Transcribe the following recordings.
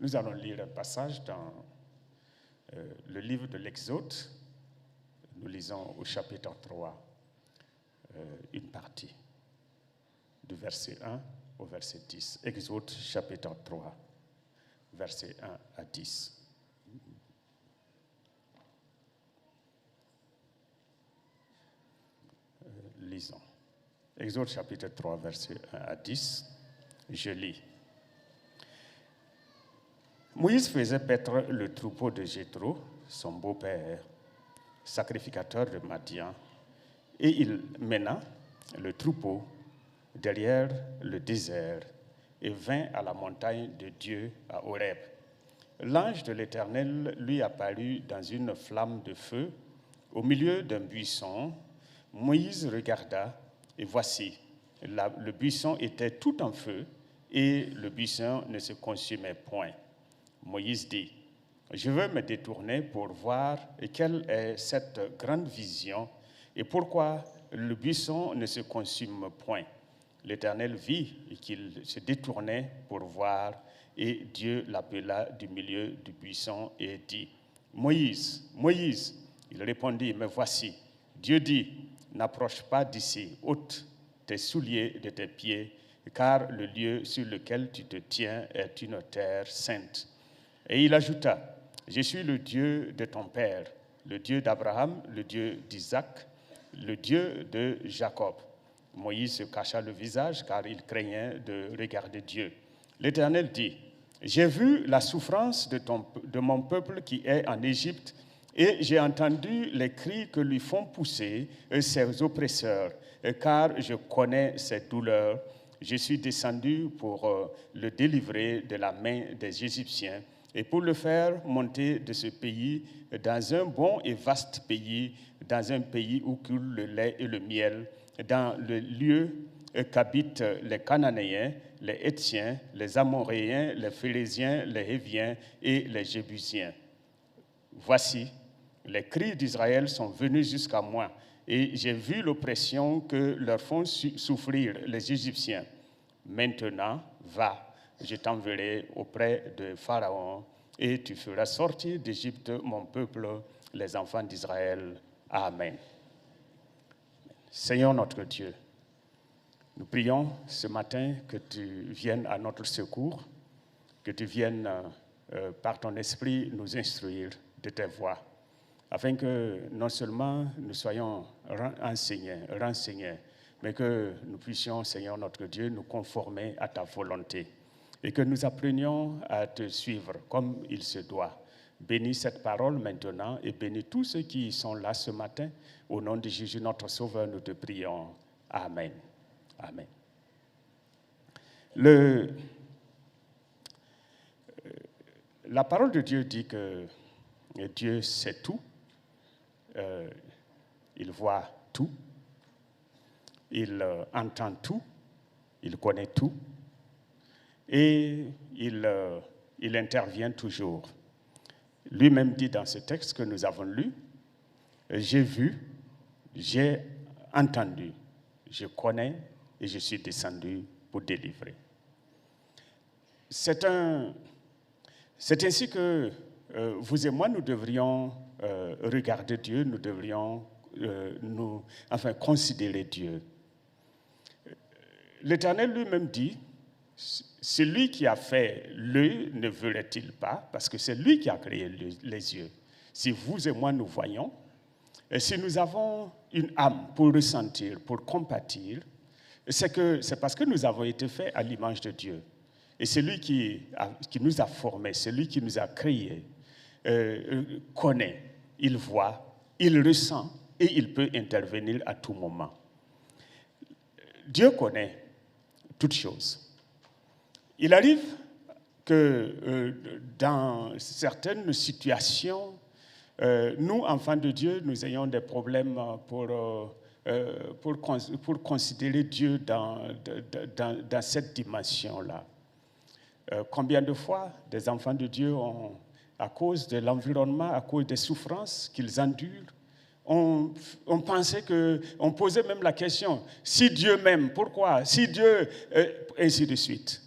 Nous allons lire un passage dans le livre de l'Exode. Nous lisons au chapitre 3 une partie, du verset 1 au verset 10. Exode chapitre 3, verset 1 à 10. Lisons. Exode chapitre 3, verset 1 à 10. Je lis. Moïse faisait paître le troupeau de Jéthro, son beau-père, sacrificateur de Madian, et il mena le troupeau derrière le désert et vint à la montagne de Dieu à Horeb. L'ange de l'Éternel lui apparut dans une flamme de feu au milieu d'un buisson. Moïse regarda et voici, le buisson était tout en feu et le buisson ne se consumait point. Moïse dit, je veux me détourner pour voir quelle est cette grande vision et pourquoi le buisson ne se consume point. L'Éternel vit qu'il se détournait pour voir et Dieu l'appela du milieu du buisson et dit, Moïse, Moïse. Il répondit, me voici. Dieu dit, n'approche pas d'ici, ôte tes souliers de tes pieds, car le lieu sur lequel tu te tiens est une terre sainte. Et il ajouta, je suis le Dieu de ton père, le Dieu d'Abraham, le Dieu d'Isaac, le Dieu de Jacob. Moïse se cacha le visage car il craignait de regarder Dieu. L'Éternel dit, j'ai vu la souffrance de mon peuple qui est en Égypte et j'ai entendu les cris que lui font pousser ses oppresseurs, car je connais ses douleurs. Je suis descendu pour le délivrer de la main des Égyptiens et pour le faire monter de ce pays dans un bon et vaste pays, dans un pays où coule le lait et le miel, dans le lieu qu'habitent les Cananéens, les Hétiens, les Amoréens, les Phéréziens, les Héviens et les Jébusiens. Voici, les cris d'Israël sont venus jusqu'à moi, et j'ai vu l'oppression que leur font souffrir les Égyptiens. Maintenant, va, je t'enverrai auprès de Pharaon, et tu feras sortir d'Égypte mon peuple, les enfants d'Israël. Amen. Seigneur notre Dieu, nous prions ce matin que tu viennes à notre secours, que tu viennes par ton esprit nous instruire de tes voies, afin que non seulement nous soyons renseignés, mais que nous puissions, Seigneur notre Dieu, nous conformer à ta volonté et que nous apprenions à te suivre comme il se doit. Bénis cette parole maintenant et bénis tous ceux qui sont là ce matin. Au nom de Jésus, notre Sauveur, nous te prions. Amen. Amen. La parole de Dieu dit que Dieu sait tout. Il voit tout. Il entend tout. Il connaît tout. Et il intervient toujours. Lui-même dit dans ce texte que nous avons lu, j'ai vu, j'ai entendu, je connais et je suis descendu pour délivrer. C'est ainsi que vous et moi, nous devrions regarder Dieu, nous devrions considérer Dieu. L'Éternel lui-même dit, celui qui a fait l'œil ne verrait-il pas, parce que c'est lui qui a créé les yeux. Si vous et moi nous voyons, et si nous avons une âme pour ressentir, pour compatir, c'est parce que nous avons été faits à l'image de Dieu. Et celui qui nous a formés, celui qui nous a créés, connaît, il voit, il ressent et il peut intervenir à tout moment. Dieu connaît toutes choses. Il arrive que dans certaines situations, nous, enfants de Dieu, nous ayons des problèmes pour considérer Dieu dans cette dimension-là. Combien de fois des enfants de Dieu ont, à cause de l'environnement, à cause des souffrances qu'ils endurent, on pensait on posait même la question, si Dieu m'aime, pourquoi? Si Dieu, ainsi de suite.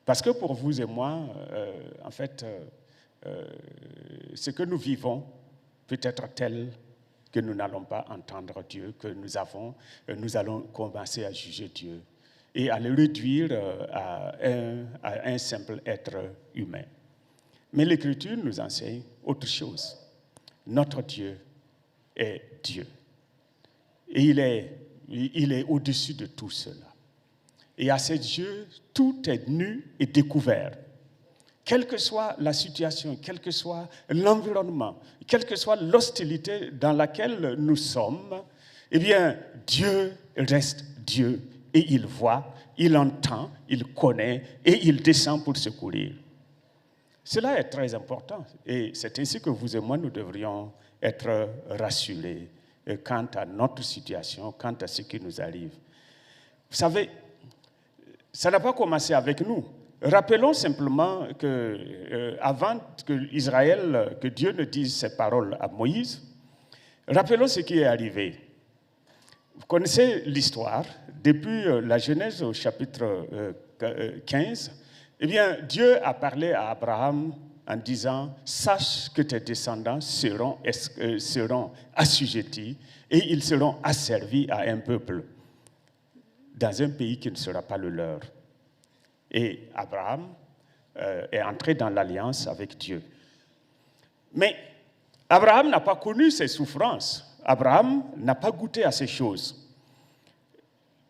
Parce que pour vous et moi, en fait, ce que nous vivons peut être tel que nous n'allons pas entendre Dieu, que nous allons commencer à juger Dieu et à le réduire à un simple être humain. Mais l'Écriture nous enseigne autre chose. Notre Dieu est Dieu. Et il est au-dessus de tout cela. Et à ses yeux, tout est nu et découvert. Quelle que soit la situation, quel que soit l'environnement, quelle que soit l'hostilité dans laquelle nous sommes, eh bien, Dieu reste Dieu et il voit, il entend, il connaît et il descend pour secourir. Cela est très important et c'est ainsi que vous et moi, nous devrions être rassurés quant à notre situation, quant à ce qui nous arrive. Vous savez, ça n'a pas commencé avec nous. Rappelons simplement que avant que Dieu ne dise ses paroles à Moïse, rappelons ce qui est arrivé. Vous connaissez l'histoire, depuis la Genèse au chapitre 15, eh bien, Dieu a parlé à Abraham en disant « Sache que tes descendants seront assujettis et ils seront asservis à un peuple dans un pays qui ne sera pas le leur. » Et Abraham est entré dans l'alliance avec Dieu. Mais Abraham n'a pas connu ces souffrances. Abraham n'a pas goûté à ces choses.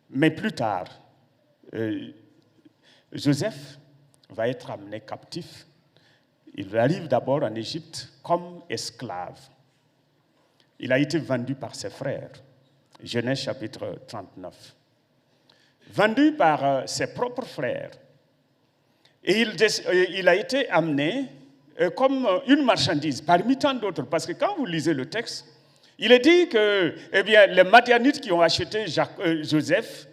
Mais plus tard, Joseph va être amené captif. Il arrive d'abord en Égypte comme esclave. Il a été vendu par ses frères. Genèse chapitre 39. Vendu par ses propres frères. Et il a été amené comme une marchandise parmi tant d'autres. Parce que quand vous lisez le texte, il est dit que les Madianites qui ont acheté Joseph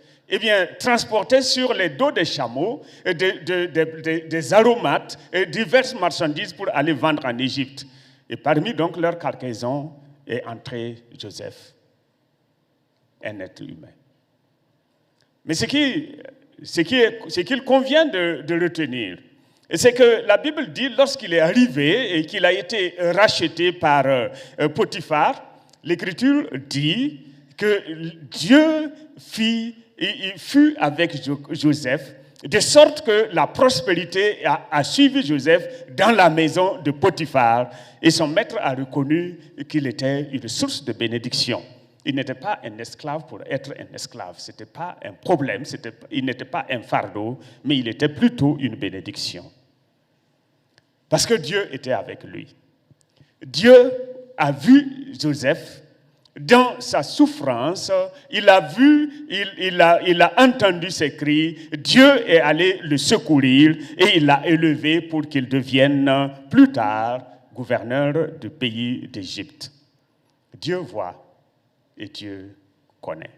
transportaient sur les dos des chameaux des aromates et diverses marchandises pour aller vendre en Égypte. Et parmi donc leur cargaison est entré Joseph, un être humain. Mais ce qu'il convient de retenir, c'est que la Bible dit, lorsqu'il est arrivé et qu'il a été racheté par Potiphar, l'Écriture dit que Dieu fut avec Joseph, de sorte que la prospérité a suivi Joseph dans la maison de Potiphar, et son maître a reconnu qu'il était une source de bénédiction. Il n'était pas un esclave pour être un esclave. Ce n'était pas un problème, il n'était pas un fardeau, mais il était plutôt une bénédiction. Parce que Dieu était avec lui. Dieu a vu Joseph dans sa souffrance, il a vu, il a entendu ses cris, Dieu est allé le secourir et il l'a élevé pour qu'il devienne plus tard gouverneur du pays d'Égypte. Dieu voit. Et Dieu connaît,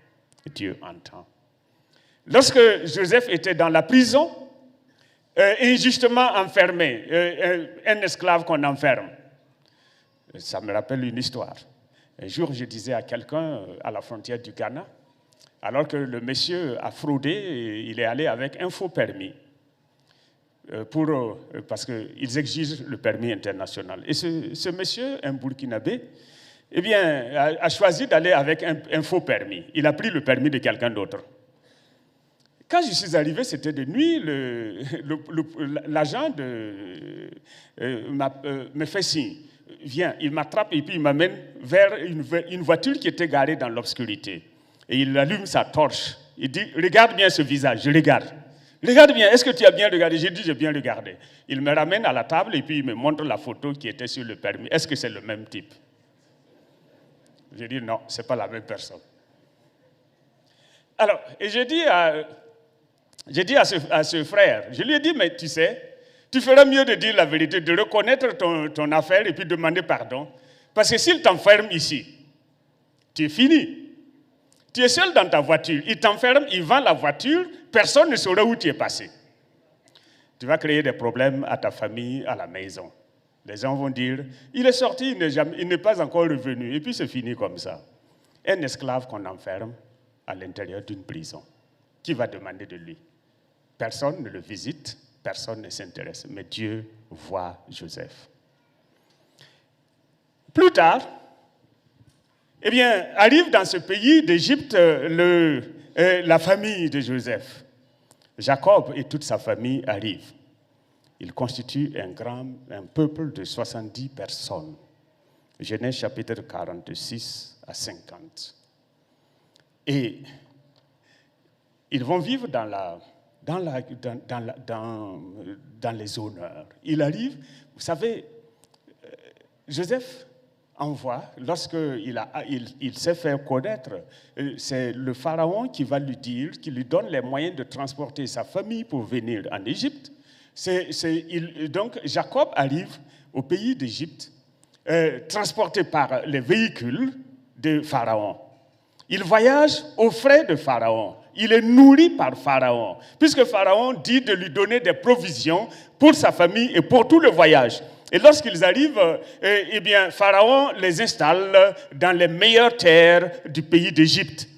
Dieu entend. Lorsque Joseph était dans la prison, injustement enfermé, un esclave qu'on enferme, ça me rappelle une histoire. Un jour, je disais à quelqu'un à la frontière du Ghana, alors que le monsieur a fraudé, il est allé avec un faux permis, parce qu'ils exigent le permis international. Et ce monsieur, un Burkinabé, a choisi d'aller avec un faux permis. Il a pris le permis de quelqu'un d'autre. Quand je suis arrivé, c'était de nuit, l'agent me fait signe. Viens, il m'attrape et puis il m'amène vers une voiture qui était garée dans l'obscurité. Et il allume sa torche. Il dit, regarde bien ce visage, je regarde. Regarde bien, est-ce que tu as bien regardé? J'ai dit, j'ai bien regardé. Il me ramène à la table et puis il me montre la photo qui était sur le permis. Est-ce que c'est le même type? J'ai dit non, ce n'est pas la même personne. Alors, et j'ai dit à ce frère, je lui ai dit, mais tu sais, tu ferais mieux de dire la vérité, de reconnaître ton affaire et puis demander pardon. Parce que s'il t'enferme ici, tu es fini. Tu es seul dans ta voiture, il t'enferme, il vend la voiture, personne ne saura où tu es passé. Tu vas créer des problèmes à ta famille, à la maison. Les gens vont dire, il est sorti, il n'est pas encore revenu. Et puis c'est fini comme ça. Un esclave qu'on enferme à l'intérieur d'une prison. Qui va demander de lui? Personne ne le visite, personne ne s'intéresse, mais Dieu voit Joseph. Plus tard, eh bien, arrive dans ce pays d'Égypte la famille de Joseph. Jacob et toute sa famille arrivent. Ils constituent un peuple de 70 personnes. Genèse chapitre 46 à 50. Et ils vont vivre dans les honneurs. Il arrive, vous savez, Joseph envoie, lorsqu'il s'est fait connaître, c'est le pharaon qui va lui dire, qui lui donne les moyens de transporter sa famille pour venir en Égypte. Donc Jacob arrive au pays d'Égypte, transporté par les véhicules de Pharaon. Il voyage aux frais de Pharaon. Il est nourri par Pharaon, puisque Pharaon dit de lui donner des provisions pour sa famille et pour tout le voyage. Et lorsqu'ils arrivent, eh bien, Pharaon les installe dans les meilleures terres du pays d'Égypte.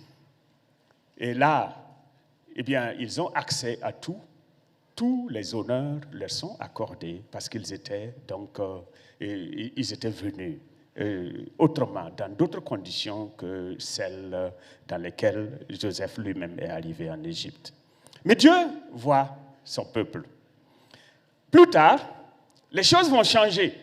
Et là, eh bien, ils ont accès à tout. Tous les honneurs leur sont accordés parce qu'ils étaient venus autrement, dans d'autres conditions que celles dans lesquelles Joseph lui-même est arrivé en Égypte. Mais Dieu voit son peuple. Plus tard, les choses vont changer.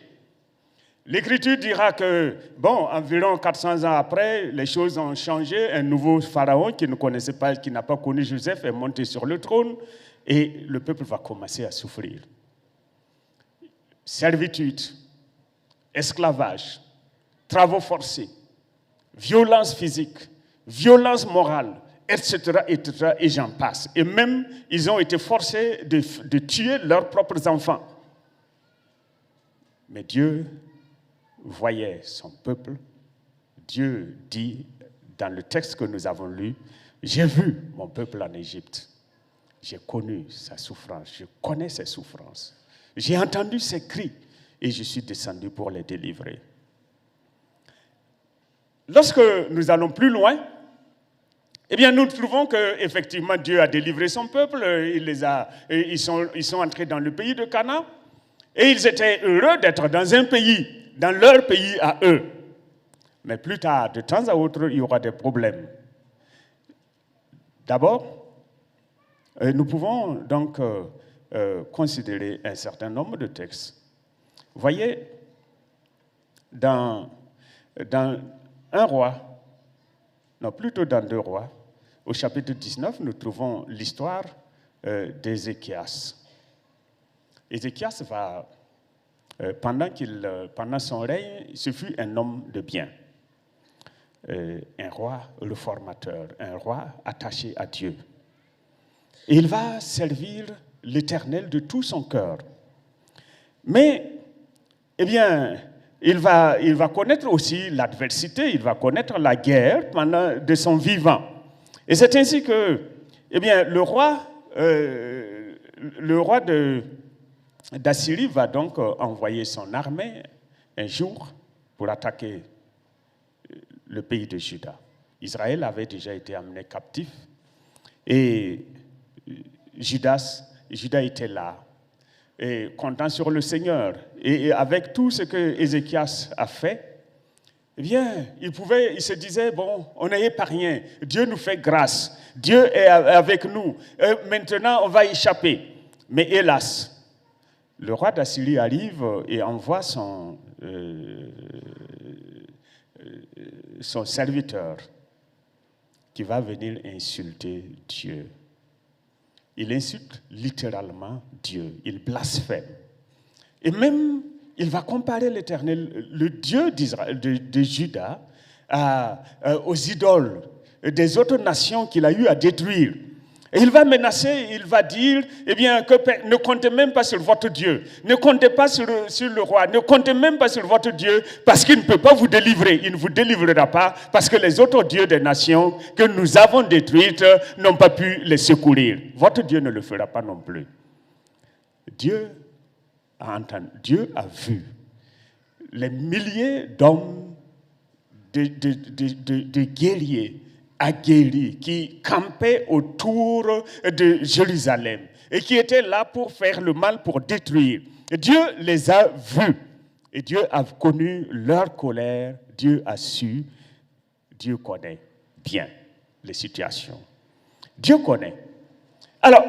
L'Écriture dira que, environ 400 ans après, les choses ont changé. Un nouveau pharaon qui ne connaissait pas, qui n'a pas connu Joseph est monté sur le trône et le peuple va commencer à souffrir. Servitude, esclavage, travaux forcés, violence physique, violence morale, etc., etc., et j'en passe. Et même, ils ont été forcés de tuer leurs propres enfants. Mais Dieu voyait son peuple. Dieu dit, dans le texte que nous avons lu, « J'ai vu mon peuple en Égypte. J'ai connu sa souffrance. Je connais ses souffrances. J'ai entendu ses cris et je suis descendu pour les délivrer. » Lorsque nous allons plus loin, eh bien, nous trouvons qu'effectivement, Dieu a délivré son peuple. Ils sont entrés dans le pays de Canaan. Et ils étaient heureux d'être dans un pays, dans leur pays à eux. Mais plus tard, de temps à autre, il y aura des problèmes. D'abord, nous pouvons donc considérer un certain nombre de textes. Vous voyez, dans un roi, non, plutôt dans 2 rois, au chapitre 19, nous trouvons l'histoire d'Ézéchias. Ézéchias va, pendant son règne, ce fut un homme de bien, un roi réformateur, un roi attaché à Dieu. Et il va servir l'Éternel de tout son cœur. Mais, eh bien, il va connaître aussi l'adversité, il va connaître la guerre de son vivant. Et c'est ainsi que, eh bien, le roi d'Assyrie va donc envoyer son armée un jour pour attaquer le pays de Juda. Israël avait déjà été amené captif et Juda était là, et comptant sur le Seigneur. Et avec tout ce que Ézéchias a fait, eh bien, il se disait, on n'est épargné, Dieu nous fait grâce, Dieu est avec nous, maintenant on va échapper. Mais hélas, le roi d'Assyrie arrive et envoie son serviteur qui va venir insulter Dieu. Il insulte littéralement Dieu, il blasphème. Et même, il va comparer l'Éternel, le Dieu d'Israël, de Juda, aux idoles des autres nations qu'il a eu à détruire. Et il va menacer, il va dire, eh bien, ne comptez même pas sur votre Dieu, ne comptez pas sur le roi, ne comptez même pas sur votre Dieu, parce qu'il ne peut pas vous délivrer, il ne vous délivrera pas, parce que les autres dieux des nations que nous avons détruites n'ont pas pu les secourir. Votre Dieu ne le fera pas non plus. Dieu a vu les milliers d'hommes, de guerriers aguerris qui campaient autour de Jérusalem et qui étaient là pour faire le mal, pour détruire. Dieu les a vus et Dieu a connu leur colère, Dieu a su, Dieu connaît bien les situations. Dieu connaît. Alors,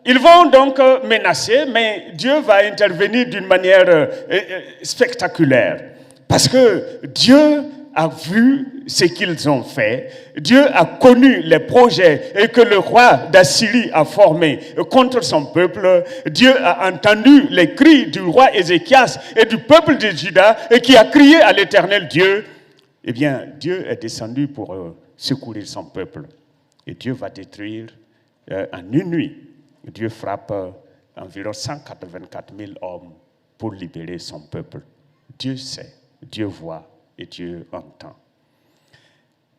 ils vont donc menacer, mais Dieu va intervenir d'une manière spectaculaire. Parce que Dieu a vu ce qu'ils ont fait. Dieu a connu les projets que le roi d'Assyrie a formés contre son peuple. Dieu a entendu les cris du roi Ézéchias et du peuple de Juda et qui a crié à l'Éternel Dieu. Eh bien, Dieu est descendu pour secourir son peuple. Et Dieu va détruire en une nuit. Dieu frappe environ 184 000 hommes pour libérer son peuple. Dieu sait, Dieu voit et Dieu entend.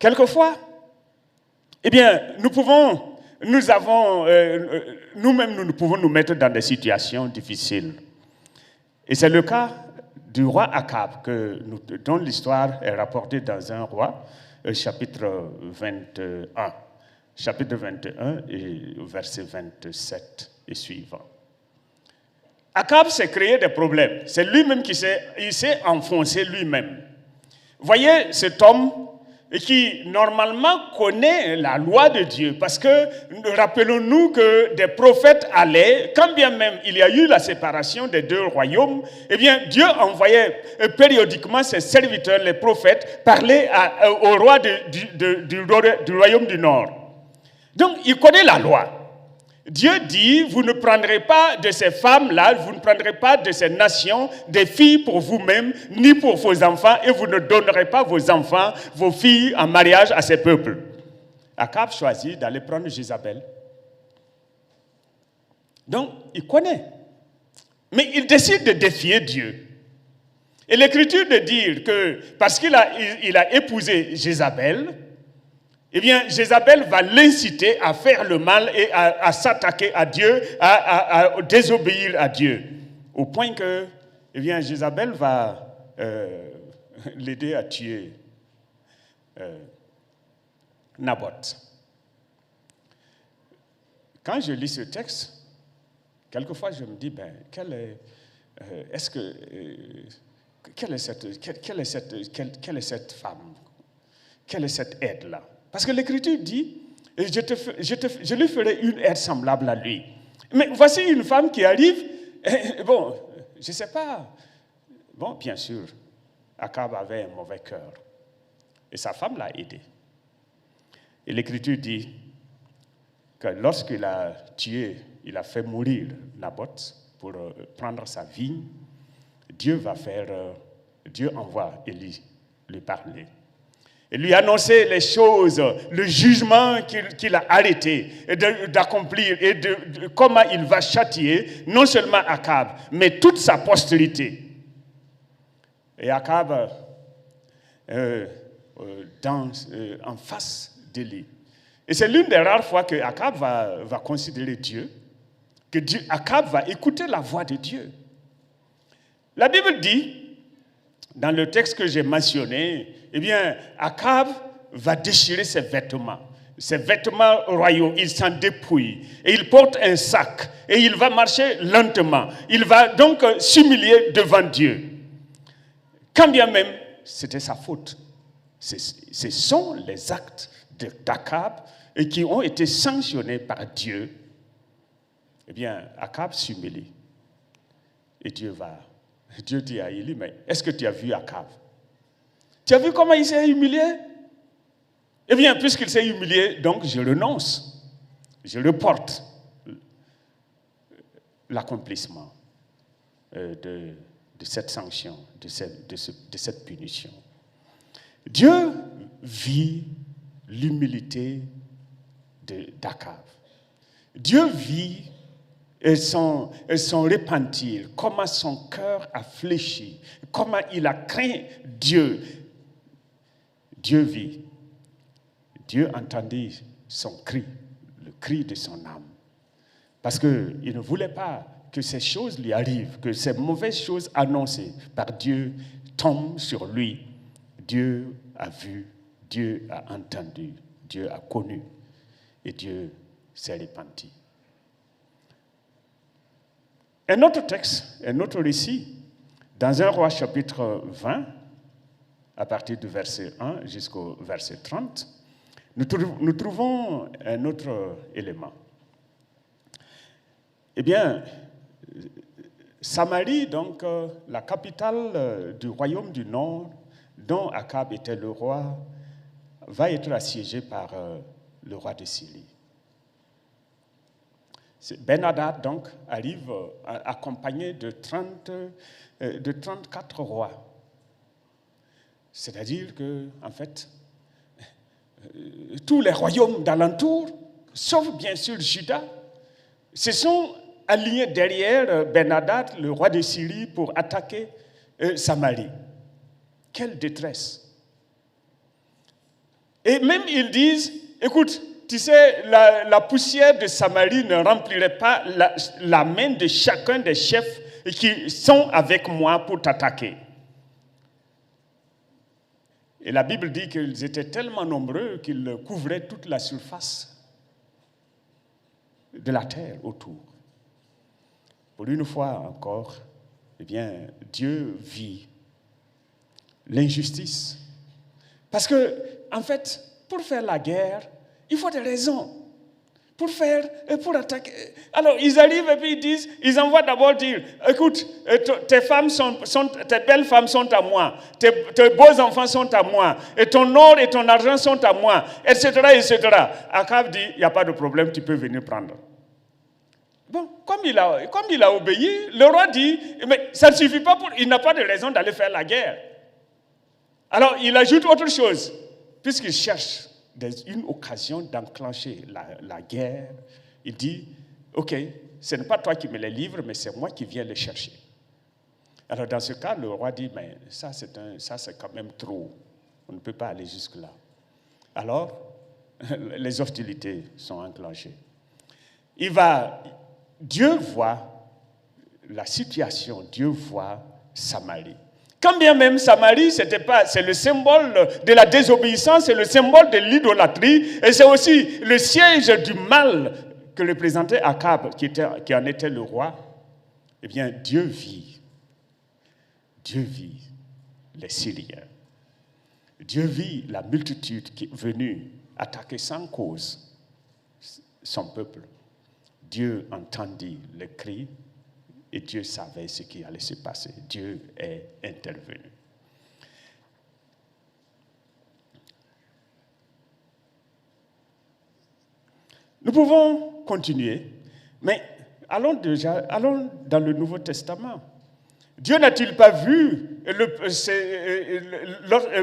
Quelquefois, eh bien, nous pouvons nous mettre dans des situations difficiles. Et c'est le cas du roi Akab, dont l'histoire est rapportée dans un roi, chapitre 21. Chapitre 21 et verset 27 et suivant. Akab s'est créé des problèmes. C'est lui-même qui s'est enfoncé lui-même. Voyez cet homme qui normalement connaît la loi de Dieu, parce que rappelons-nous que des prophètes allaient, quand bien même il y a eu la séparation des deux royaumes, eh bien Dieu envoyait périodiquement ses serviteurs, les prophètes, parler au roi du royaume du Nord. Donc, il connaît la loi. Dieu dit, vous ne prendrez pas de ces femmes-là, vous ne prendrez pas de ces nations des filles pour vous-même, ni pour vos enfants, et vous ne donnerez pas vos enfants, vos filles en mariage à ces peuples. Akab choisit d'aller prendre Jézabel. Donc, il connaît. Mais il décide de défier Dieu. Et l'Écriture de dire que, parce qu'il a épousé Jézabel, eh bien, Jézabel va l'inciter à faire le mal et à s'attaquer à Dieu, à désobéir à Dieu. Au point que, eh bien, Jézabel va l'aider à tuer Naboth. Quand je lis ce texte, quelquefois je me dis, quelle est cette femme? Quelle est cette aide-là? Parce que l'Écriture dit, je lui ferai une aide semblable à lui. Mais voici une femme qui arrive, bon, je ne sais pas. Bon, bien sûr, Akab avait un mauvais cœur. Et sa femme l'a aidé. Et l'Écriture dit que lorsqu'il a tué, il a fait mourir Naboth pour prendre sa vigne, Dieu envoie Élie lui parler. Et lui annoncer les choses, le jugement qu'il a arrêté d'accomplir et de comment il va châtier non seulement Akab, mais toute sa postérité. Et Akab, en face d'Élie. Et c'est l'une des rares fois que Akab va considérer Dieu, que Akab va écouter la voix de Dieu. La Bible dit, dans le texte que j'ai mentionné, eh bien, Akab va déchirer ses vêtements royaux, il s'en dépouille, et il porte un sac, et il va marcher lentement. Il va donc s'humilier devant Dieu. Quand bien même, c'était sa faute. Ce sont les actes d'Akab qui ont été sanctionnés par Dieu. Eh bien, Akab s'humilie. Et Dieu dit à Élie, mais est-ce que tu as vu Akab? Tu as vu comment il s'est humilié? Eh bien, puisqu'il s'est humilié, donc je renonce. Je reporte l'accomplissement de cette sanction, de cette punition. Dieu vit l'humilité d'Akab. Dieu vit son repentir, comment son cœur a fléchi, comment il a craint Dieu. Dieu vit. Dieu entendit son cri, le cri de son âme. Parce qu'il ne voulait pas que ces choses lui arrivent, que ces mauvaises choses annoncées par Dieu tombent sur lui. Dieu a vu, Dieu a entendu, Dieu a connu et Dieu s'est repenti. Un autre texte, un autre récit, dans 1 Roi chapitre 20, à partir du verset 1 jusqu'au verset 30, nous trouvons un autre élément. Eh bien, Samarie, donc la capitale du royaume du Nord, dont Akab était le roi, va être assiégée par le roi de Syrie. Ben-Hadad, donc, arrive accompagné de 34 rois. C'est-à-dire que, en fait, tous les royaumes d'alentour, sauf bien sûr Juda, se sont alignés derrière Ben-Hadad, le roi de Syrie, pour attaquer Samarie. Quelle détresse! Et même ils disent, écoute, tu sais, la poussière de Samarie ne remplirait pas la main de chacun des chefs qui sont avec moi pour t'attaquer. Et la Bible dit qu'ils étaient tellement nombreux qu'ils couvraient toute la surface de la terre autour. Pour une fois encore, eh bien, Dieu vit l'injustice. Parce que, en fait, pour faire la guerre, il faut des raisons. Pour attaquer. Alors, ils arrivent et puis ils envoient d'abord dire, écoute, tes belles femmes sont à moi, tes beaux enfants sont à moi, et ton or et ton argent sont à moi, etc., etc. Akab dit, il n'y a pas de problème, tu peux venir prendre. Bon, comme il a obéi, le roi dit, mais ça ne suffit pas, il n'a pas de raison d'aller faire la guerre. Alors, il ajoute autre chose, puisqu'il cherche une occasion d'enclencher la guerre. Il dit, ok, ce n'est pas toi qui me les livres, mais c'est moi qui viens les chercher. Alors dans ce cas, le roi dit, mais ça c'est quand même trop. On ne peut pas aller jusque-là. Alors, les hostilités sont enclenchées. Dieu voit la situation, Dieu voit Samarie. Quand bien même Samarie, c'est le symbole de la désobéissance, c'est le symbole de l'idolâtrie, et c'est aussi le siège du mal que représentait Akab, qui en était le roi. Eh bien, Dieu vit les Syriens. Dieu vit la multitude qui est venue attaquer sans cause son peuple. Dieu entendit le cri. Et Dieu savait ce qui allait se passer. Dieu est intervenu. Nous pouvons continuer, mais allons dans le Nouveau Testament. Dieu n'a-t-il pas vu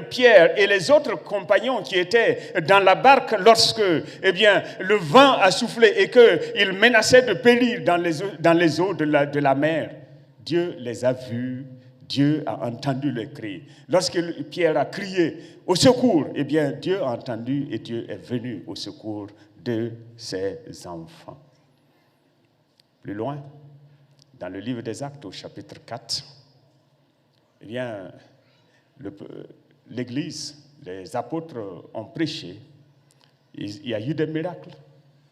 Pierre et les autres compagnons qui étaient dans la barque lorsque le vent a soufflé et qu'ils menaçaient de périr dans les eaux de la mer? Dieu les a vus, Dieu a entendu les cris. Lorsque Pierre a crié au secours, Dieu a entendu et Dieu est venu au secours de ses enfants. Plus loin, dans le livre des Actes, au chapitre 4, l'Église, les apôtres ont prêché. Il y a eu des miracles.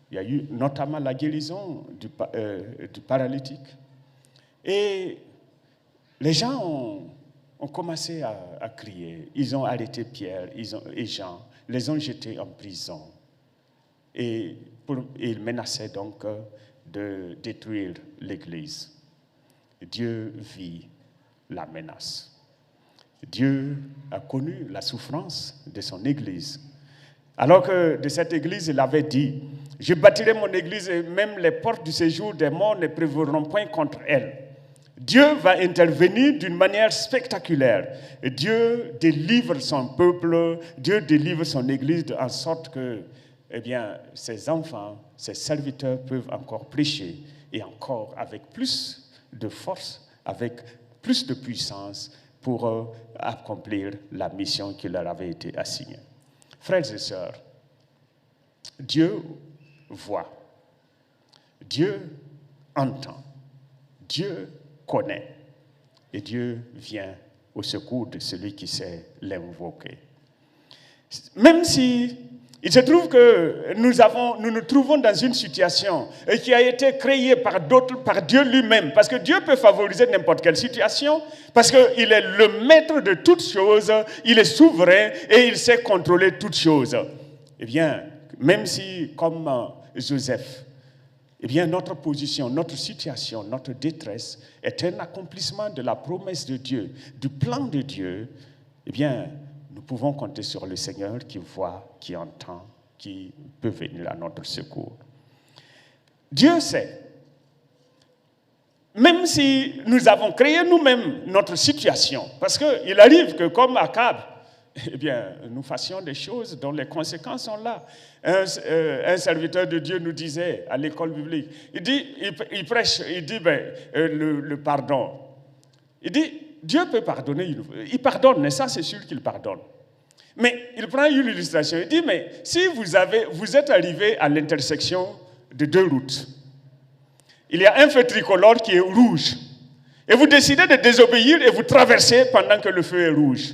Il y a eu notamment la guérison du paralytique. Et les gens ont commencé à crier. Ils ont arrêté Pierre et Jean, les ont jetés en prison. Et ils menaçaient donc de détruire l'Église. Dieu vit la menace. Dieu a connu la souffrance de son Église. Alors que de cette Église, il avait dit, « Je bâtirai mon Église et même les portes du séjour des morts ne prévaudront point contre elle. » Dieu va intervenir d'une manière spectaculaire. Et Dieu délivre son peuple, Dieu délivre son Église en sorte que ses enfants, ses serviteurs peuvent encore prêcher et encore avec plus de force, avec plus de puissance pour accomplir la mission qui leur avait été assignée. Frères et sœurs, Dieu voit, Dieu entend, Dieu connaît et Dieu vient au secours de celui qui sait l'invoquer. Même si Il se trouve que nous nous trouvons dans une situation qui a été créée par Dieu lui-même. Parce que Dieu peut favoriser n'importe quelle situation, parce qu'il est le maître de toutes choses, il est souverain et il sait contrôler toutes choses. Eh bien, même si, comme Joseph, eh bien, notre position, notre situation, notre détresse est un accomplissement de la promesse de Dieu, du plan de Dieu, eh bien, nous pouvons compter sur le Seigneur qui voit, qui entend, qui peut venir à notre secours. Dieu sait. Même si nous avons créé nous-mêmes notre situation, parce qu'il arrive que comme Akab, eh bien, nous fassions des choses dont les conséquences sont là. Un serviteur de Dieu nous disait à l'école biblique, il prêche, il dit le pardon. Il dit, Dieu peut pardonner, il pardonne, et ça c'est sûr qu'il pardonne. Mais il prend une illustration, il dit, mais si vous êtes arrivé à l'intersection de deux routes, il y a un feu tricolore qui est rouge, et vous décidez de désobéir et vous traversez pendant que le feu est rouge.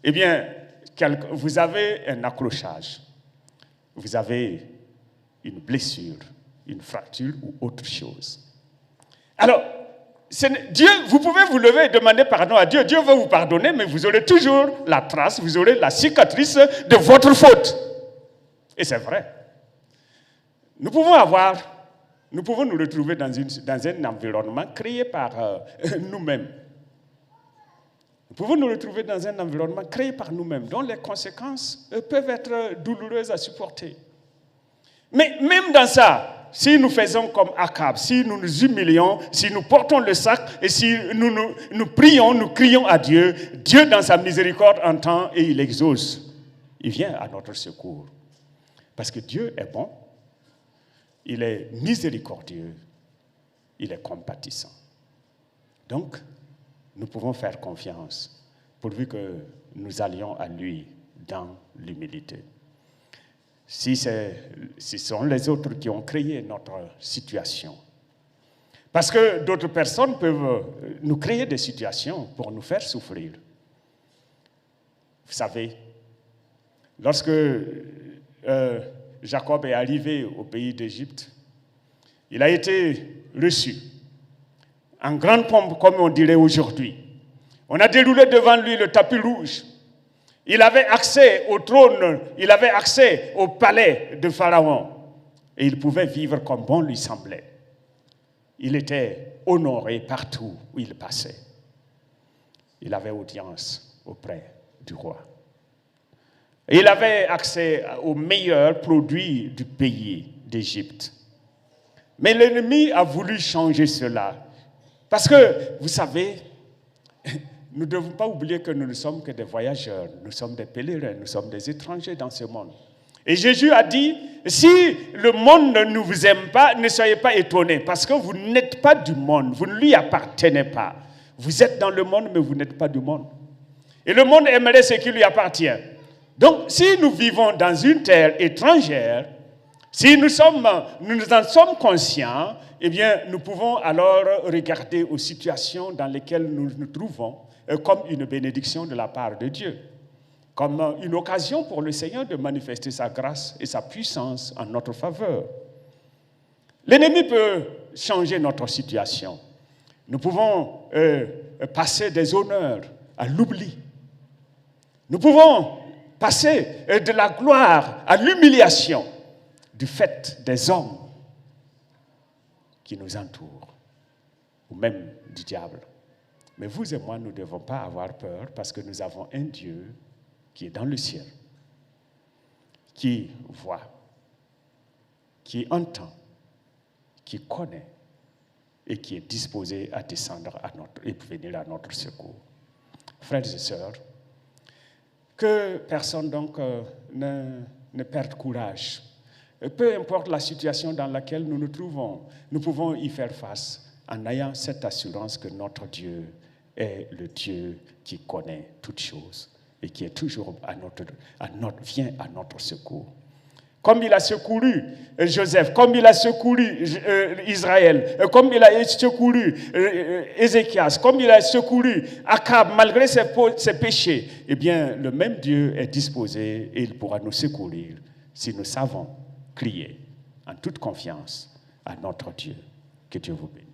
Eh bien, vous avez un accrochage, vous avez une blessure, une fracture ou autre chose. Alors, Dieu, vous pouvez vous lever et demander pardon à Dieu. Dieu veut vous pardonner, mais vous aurez toujours la trace, vous aurez la cicatrice de votre faute. Et c'est vrai. Nous pouvons nous retrouver dans un environnement créé par nous-mêmes. Nous pouvons nous retrouver dans un environnement créé par nous-mêmes, dont les conséquences peuvent être douloureuses à supporter. Mais même dans ça, si nous faisons comme Akab, si nous nous humilions, si nous portons le sac et si nous prions, nous crions à Dieu, Dieu dans sa miséricorde entend et il exauce. Il vient à notre secours. Parce que Dieu est bon, il est miséricordieux, il est compatissant. Donc, nous pouvons faire confiance pourvu que nous allions à lui dans l'humilité. Si ce sont les autres qui ont créé notre situation. Parce que d'autres personnes peuvent nous créer des situations pour nous faire souffrir. Vous savez, lorsque Jacob est arrivé au pays d'Égypte, il a été reçu en grande pompe, comme on dirait aujourd'hui. On a déroulé devant lui le tapis rouge. Il avait accès au trône, il avait accès au palais de Pharaon. Et il pouvait vivre comme bon lui semblait. Il était honoré partout où il passait. Il avait audience auprès du roi. Et il avait accès aux meilleurs produits du pays d'Égypte. Mais l'ennemi a voulu changer cela. Parce que, vous savez, nous ne devons pas oublier que nous ne sommes que des voyageurs, nous sommes des pèlerins, nous sommes des étrangers dans ce monde. Et Jésus a dit, si le monde ne vous aime pas, ne soyez pas étonnés, parce que vous n'êtes pas du monde, vous ne lui appartenez pas. Vous êtes dans le monde, mais vous n'êtes pas du monde. Et le monde aimerait ce qui lui appartient. Donc, si nous vivons dans une terre étrangère, si nous en sommes conscients, eh bien, nous pouvons alors regarder aux situations dans lesquelles nous nous trouvons comme une bénédiction de la part de Dieu, comme une occasion pour le Seigneur de manifester sa grâce et sa puissance en notre faveur. L'ennemi peut changer notre situation. Nous pouvons passer des honneurs à l'oubli. Nous pouvons passer de la gloire à l'humiliation du fait des hommes qui nous entourent, ou même du diable. Mais vous et moi, nous ne devons pas avoir peur parce que nous avons un Dieu qui est dans le ciel, qui voit, qui entend, qui connaît et qui est disposé à descendre et venir à notre secours. Frères et sœurs, que personne donc ne perde courage. Peu importe la situation dans laquelle nous nous trouvons, nous pouvons y faire face en ayant cette assurance que notre Dieu est le Dieu qui connaît toutes choses et qui est toujours vient à notre secours. Comme il a secouru Joseph, comme il a secouru Israël, comme il a secouru Ézéchias, comme il a secouru Akab malgré ses péchés, eh bien, le même Dieu est disposé et il pourra nous secourir si nous savons crier en toute confiance à notre Dieu. Que Dieu vous bénisse.